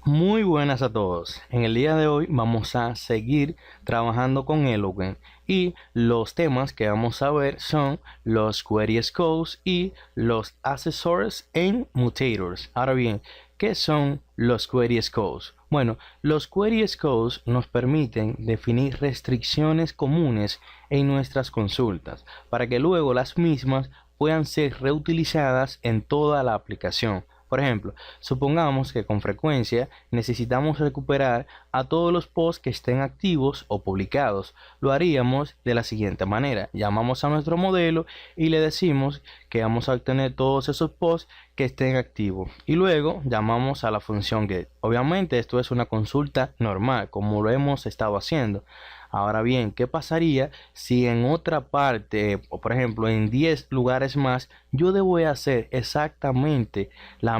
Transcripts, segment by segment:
Muy buenas a todos. En el día de hoy vamos a seguir trabajando con Eloquent y los temas que vamos a ver son los query scopes y los accessors and mutators. Ahora bien, ¿qué son los query scopes? Bueno, los query scopes nos permiten definir restricciones comunes en nuestras consultas para que luego las mismas puedan ser reutilizadas en toda la aplicación. Por ejemplo, supongamos que con frecuencia necesitamos recuperar a todos los posts que estén activos o publicados. Lo haríamos de la siguiente manera. Llamamos a nuestro modelo y le decimos que vamos a obtener todos esos posts que estén activos. Y luego llamamos a la función get. Obviamente esto es una consulta normal, como lo hemos estado haciendo. Ahora bien, ¿qué pasaría si en otra parte, o por ejemplo en 10 lugares más, yo debo hacer exactamente la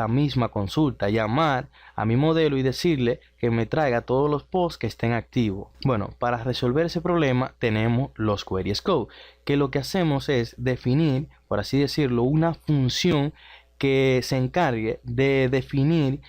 misma consulta, llamar a mi modelo y decirle que me traiga todos los posts que estén activos? Bueno, para resolver ese problema tenemos los query scope, que lo que hacemos es definir, por así decirlo, una función que se encargue de definir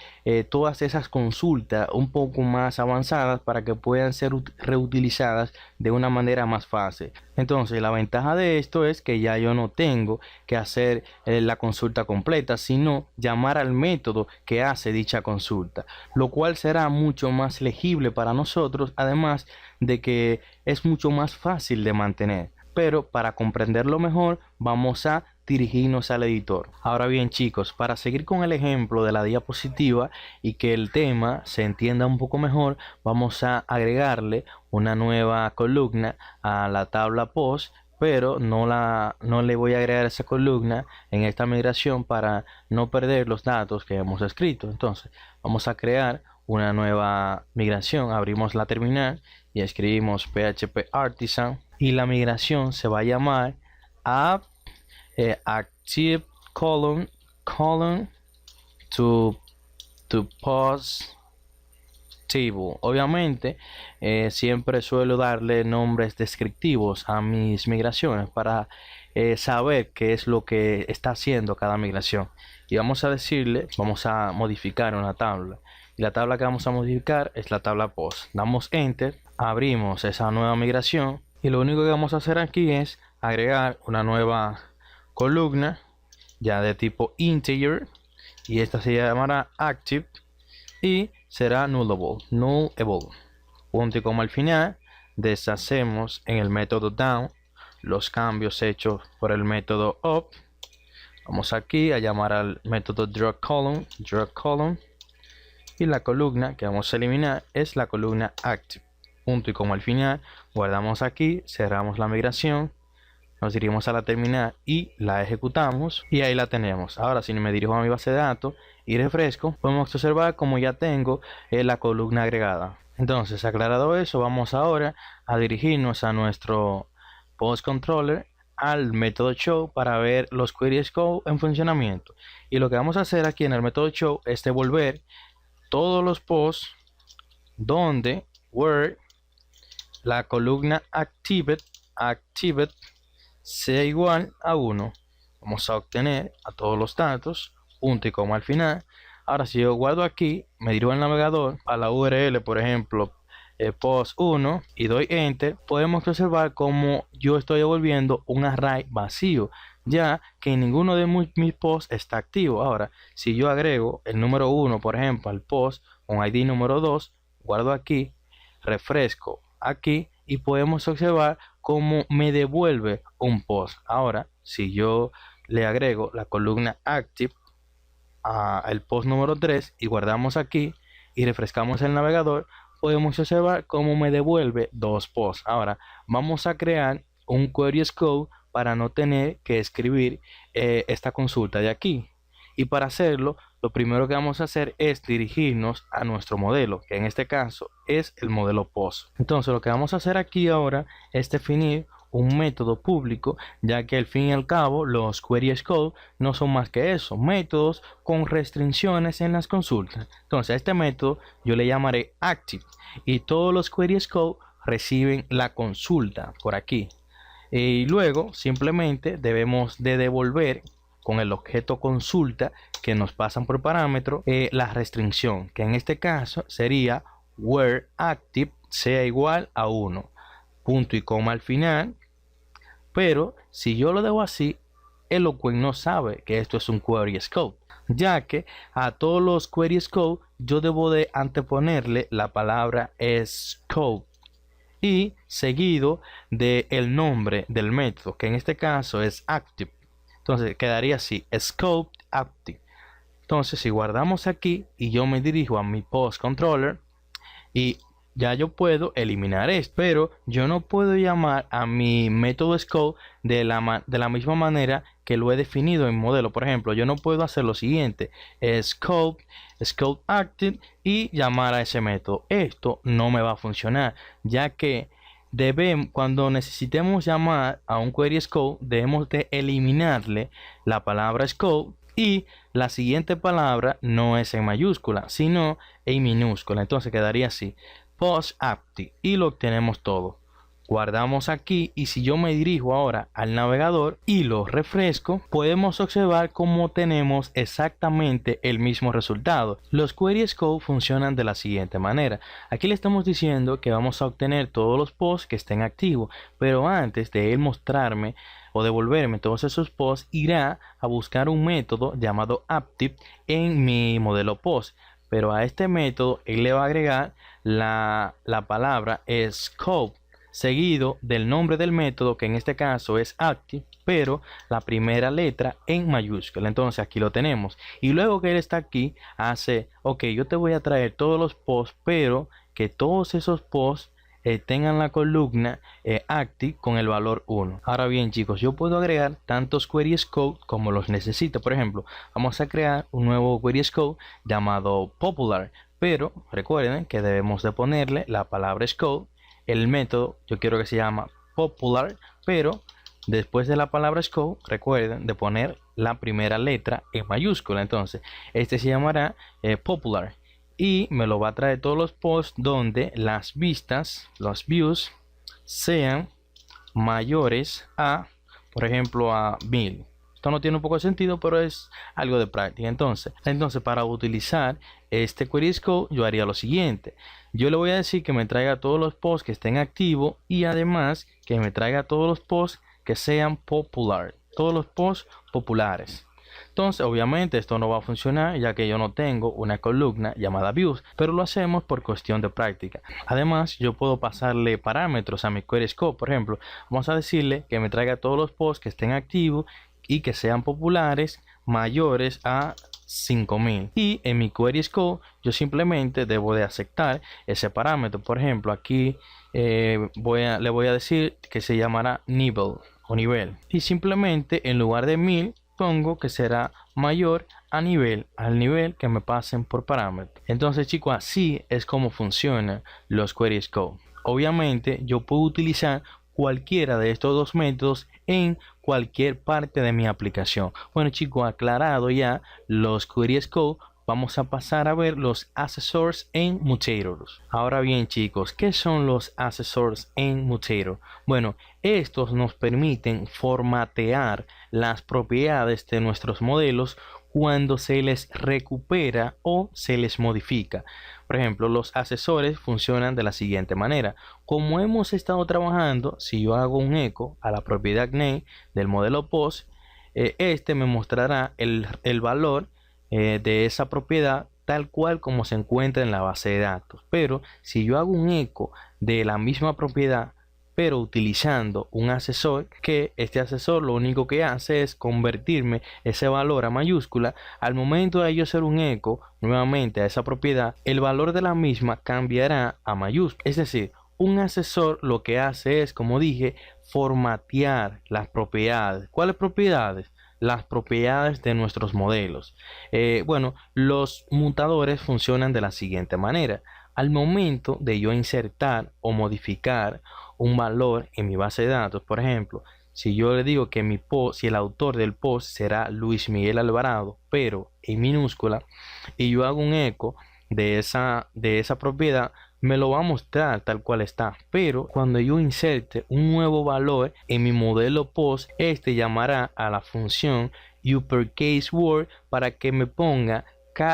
todas esas consultas un poco más avanzadas para que puedan ser reutilizadas de una manera más fácil. Entonces, la ventaja de esto es que ya yo no tengo que hacer la consulta completa, sino llamar al método que hace dicha consulta, lo cual será mucho más legible para nosotros, además de que es mucho más fácil de mantener. Pero para comprenderlo mejor, vamos a dirigirnos al editor. Ahora bien, chicos, para seguir con el ejemplo de la diapositiva y que el tema se entienda un poco mejor, vamos a agregarle una nueva columna a la tabla post, pero no le voy a agregar esa columna en esta migración para no perder los datos que hemos escrito. Entonces, vamos a crear una nueva migración. Abrimos la terminal y escribimos PHP Artisan y la migración se va a llamar app active column to post table. Obviamente siempre suelo darle nombres descriptivos a mis migraciones para saber qué es lo que está haciendo cada migración, y vamos a decirle, vamos a modificar una tabla, y la tabla que vamos a modificar es la tabla post. Damos enter, abrimos esa nueva migración y lo único que vamos a hacer aquí es agregar una nueva columna ya de tipo integer, y esta se llamará active y será nullable. Punto y coma al final. Deshacemos en el método down los cambios hechos por el método up. Vamos aquí a llamar al método drag column, y la columna que vamos a eliminar es la columna active. Punto y coma al final. Guardamos aquí, cerramos la migración, nos dirigimos a la terminal y la ejecutamos, y ahí la tenemos. Ahora, si me dirijo a mi base de datos y refresco, podemos observar como ya tengo la columna agregada. Entonces, aclarado eso, vamos ahora a dirigirnos a nuestro post controller, al método show, para ver los query scope en funcionamiento. Y lo que vamos a hacer aquí en el método show es devolver todos los posts donde where la columna actived sea igual a 1. Vamos a obtener a todos los datos, punto y coma al final. Ahora, si yo guardo aquí, me dirijo al navegador a la URL, por ejemplo, post 1, y doy enter, podemos observar como yo estoy devolviendo un array vacío, ya que ninguno de mis posts está activo. Ahora, si yo agrego el número 1, por ejemplo, al post con ID número 2, guardo aquí, refresco aquí, y podemos observar cómo me devuelve un post. Ahora, si yo le agrego la columna active al post número 3 y guardamos aquí y refrescamos el navegador, podemos observar cómo me devuelve dos posts. Ahora vamos a crear un query scope para no tener que escribir esta consulta de aquí. Y para hacerlo, lo primero que vamos a hacer es dirigirnos a nuestro modelo, que en este caso es el modelo post. Entonces, lo que vamos a hacer aquí ahora es definir un método público, ya que al fin y al cabo los query scope no son más que eso, métodos con restricciones en las consultas. Entonces, a este método yo le llamaré active, y todos los query scope reciben la consulta por aquí. Y luego simplemente debemos de devolver con el objeto consulta que nos pasan por parámetro la restricción, que en este caso sería where active sea igual a 1, punto y coma al final. Pero si yo lo dejo así, Eloquent no sabe que esto es un query scope, ya que a todos los query scope yo debo de anteponerle la palabra scope y seguido del nombre del método, que en este caso es active. Entonces quedaría así, scope active. Entonces si guardamos aquí y yo me dirijo a mi post controller, y ya yo puedo eliminar esto, pero yo no puedo llamar a mi método scope de la misma manera que lo he definido en modelo. Por ejemplo, yo no puedo hacer lo siguiente: scope active y llamar a ese método. Esto no me va a funcionar, ya que cuando necesitemos llamar a un query scope, debemos de eliminarle la palabra scope y la siguiente palabra no es en mayúscula, sino en minúscula. Entonces quedaría así, post active, y lo obtenemos todo. Guardamos aquí y si yo me dirijo ahora al navegador y lo refresco, podemos observar cómo tenemos exactamente el mismo resultado. Los query scope funcionan de la siguiente manera. Aquí le estamos diciendo que vamos a obtener todos los posts que estén activos, pero antes de él mostrarme o devolverme todos esos posts, irá a buscar un método llamado active en mi modelo post. Pero a este método él le va a agregar la palabra scope seguido del nombre del método, que en este caso es active, pero la primera letra en mayúscula. Entonces aquí lo tenemos. Y luego que él está aquí, hace, ok, yo te voy a traer todos los posts, pero que todos esos posts tengan la columna active con el valor 1. Ahora bien, chicos, yo puedo agregar tantos query scope como los necesito. Por ejemplo, vamos a crear un nuevo query scope llamado popular, pero recuerden que debemos de ponerle la palabra scope. El método yo quiero que se llama popular, pero después de la palabra scope recuerden de poner la primera letra en mayúscula. Entonces este se llamará popular y me lo va a traer todos los posts donde las vistas, los views, sean mayores a, por ejemplo, a 1000. Esto no tiene un poco de sentido, pero es algo de práctica. Entonces para utilizar este query scope yo haría lo siguiente: yo le voy a decir que me traiga todos los posts que estén activos y además que me traiga todos los posts que sean popular, todos los posts populares. Entonces obviamente esto no va a funcionar, ya que yo no tengo una columna llamada views, pero lo hacemos por cuestión de práctica. Además yo puedo pasarle parámetros a mi query scope. Por ejemplo, vamos a decirle que me traiga todos los posts que estén activos y que sean populares mayores a 5000, y en mi query scope yo simplemente debo de aceptar ese parámetro. Por ejemplo, aquí le voy a decir que se llamará nivel o nivel, y simplemente en lugar de 1000 pongo que será mayor a nivel, al nivel que me pasen por parámetro. Entonces, chicos, así es como funcionan los query scope. Obviamente yo puedo utilizar cualquiera de estos dos métodos en cualquier parte de mi aplicación. Bueno, chicos, aclarado ya los query scope, vamos a pasar a ver los accessors en Mutators. Ahora bien, chicos, ¿qué son los accessors en Mutator? Bueno, estos nos permiten formatear las propiedades de nuestros modelos cuando se les recupera o se les modifica. Por ejemplo, los accesores funcionan de la siguiente manera. Como hemos estado trabajando, si yo hago un eco a la propiedad name del modelo post, este me mostrará el valor de esa propiedad tal cual como se encuentra en la base de datos. Pero si yo hago un eco de la misma propiedad pero utilizando un accesor, que este accesor lo único que hace es convertirme ese valor a mayúscula, al momento de yo hacer un eco nuevamente a esa propiedad, el valor de la misma cambiará a mayúscula. Es decir, un accesor lo que hace es, como dije, formatear las propiedades. ¿Cuáles propiedades? Las propiedades de nuestros modelos. Bueno, los mutadores funcionan de la siguiente manera. Al momento de yo insertar o modificar un valor en mi base de datos, por ejemplo, si yo le digo que mi post, si el autor del post será Luis Miguel Alvarado, pero en minúscula, y yo hago un eco de esa propiedad, me lo va a mostrar tal cual está. Pero cuando yo inserte un nuevo valor en mi modelo post, este llamará a la función uppercase word para que me ponga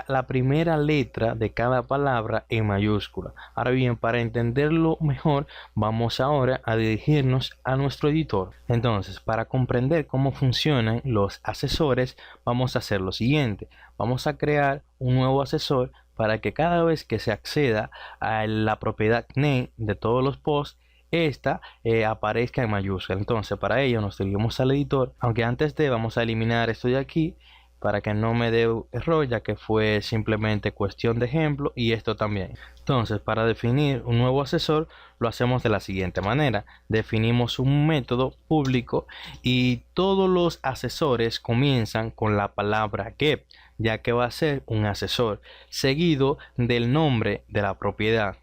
la primera letra de cada palabra en mayúscula. Ahora bien, para entenderlo mejor, vamos ahora a dirigirnos a nuestro editor. Entonces, para comprender cómo funcionan los asesores, vamos a hacer lo siguiente. Vamos a crear un nuevo asesor para que cada vez que se acceda a la propiedad name de todos los posts, esta aparezca en mayúscula. Entonces, para ello nos dirigimos al editor, aunque antes de vamos a eliminar esto de aquí para que no me dé error, ya que fue simplemente cuestión de ejemplo, y esto también. Entonces, para definir un nuevo asesor lo hacemos de la siguiente manera. Definimos un método público y todos los asesores comienzan con la palabra get, ya que va a ser un asesor seguido del nombre de la propiedad,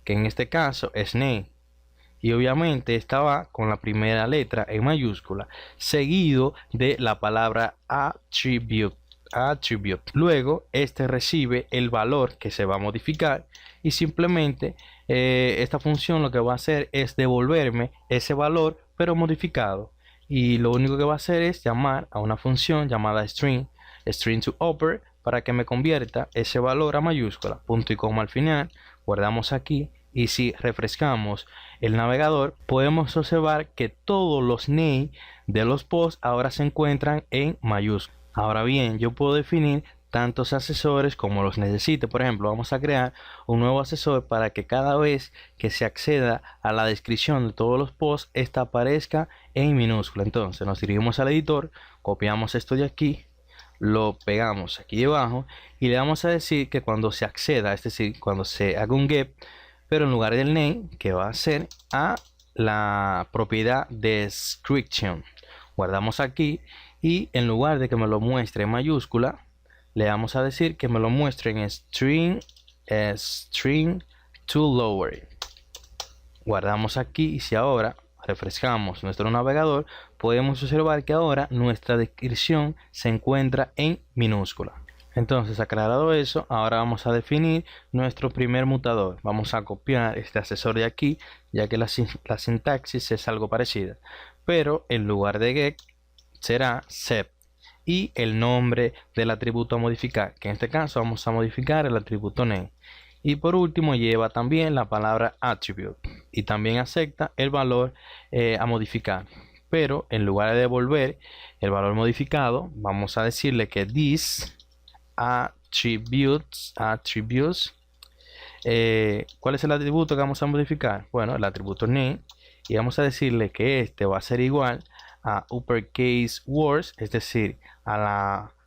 que en este caso es name. Y obviamente esta va con la primera letra en mayúscula, seguido de la palabra attribute. Luego este recibe el valor que se va a modificar y simplemente esta función lo que va a hacer es devolverme ese valor pero modificado. Y lo único que va a hacer es llamar a una función llamada string to upper, para que me convierta ese valor a mayúscula, punto y coma al final. Guardamos aquí. Y si refrescamos el navegador, podemos observar que todos los name de los posts ahora se encuentran en mayúsculas. Ahora bien, yo puedo definir tantos asesores como los necesite. Por ejemplo, vamos a crear un nuevo asesor para que cada vez que se acceda a la descripción de todos los posts, esta aparezca en minúscula. Entonces nos dirigimos al editor, copiamos esto de aquí, lo pegamos aquí debajo y le vamos a decir que cuando se acceda, es decir, cuando se haga un get, pero en lugar del name, que va a ser a la propiedad description. Guardamos aquí y en lugar de que me lo muestre en mayúscula, le vamos a decir que me lo muestre en string to lower. Guardamos aquí y si ahora refrescamos nuestro navegador, podemos observar que ahora nuestra descripción se encuentra en minúscula. Entonces, aclarado eso, ahora vamos a definir nuestro primer mutador. Vamos a copiar este asesor de aquí, ya que la sintaxis es algo parecida, pero en lugar de get será set y el nombre del atributo a modificar, que en este caso vamos a modificar el atributo name. Y por último lleva también la palabra attribute y también acepta el valor a modificar. Pero en lugar de devolver el valor modificado, vamos a decirle que this attributes, ¿cuál es el atributo que vamos a modificar? Bueno, el atributo name, y vamos a decirle que este va a ser igual a uppercase words, es decir,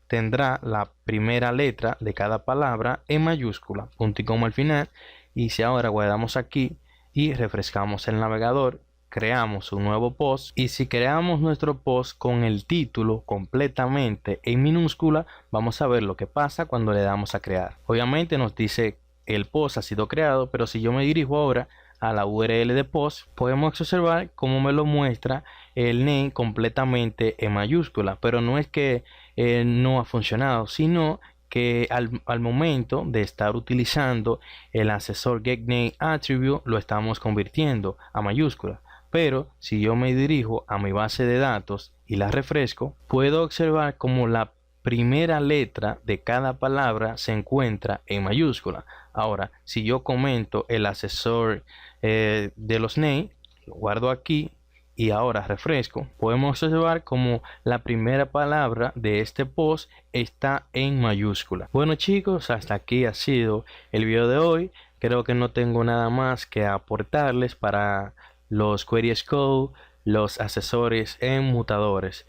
tendrá la primera letra de cada palabra en mayúscula, punto y coma al final. Y si ahora guardamos aquí y refrescamos el navegador, creamos un nuevo post, y si creamos nuestro post con el título completamente en minúscula, vamos a ver lo que pasa cuando le damos a crear. Obviamente nos dice el post ha sido creado, pero si yo me dirijo ahora a la URL de post, podemos observar cómo me lo muestra el name completamente en mayúscula. Pero no es que no ha funcionado, sino que al momento de estar utilizando el asesor getNameAttribute lo estamos convirtiendo a mayúscula. Pero si yo me dirijo a mi base de datos y la refresco, puedo observar como la primera letra de cada palabra se encuentra en mayúscula. Ahora, si yo comento el asesor de los name, lo guardo aquí y ahora refresco, podemos observar como la primera palabra de este post está en mayúscula. Bueno chicos, hasta aquí ha sido el video de hoy. Creo que no tengo nada más que aportarles para los queries code, los asesores en mutadores.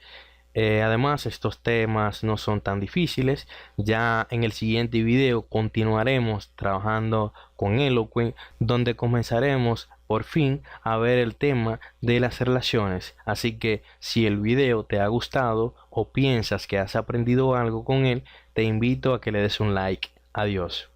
Además, estos temas no son tan difíciles. Ya en el siguiente video continuaremos trabajando con Eloquent, donde comenzaremos por fin a ver el tema de las relaciones. Así que si el video te ha gustado o piensas que has aprendido algo con él, te invito a que le des un like. Adiós.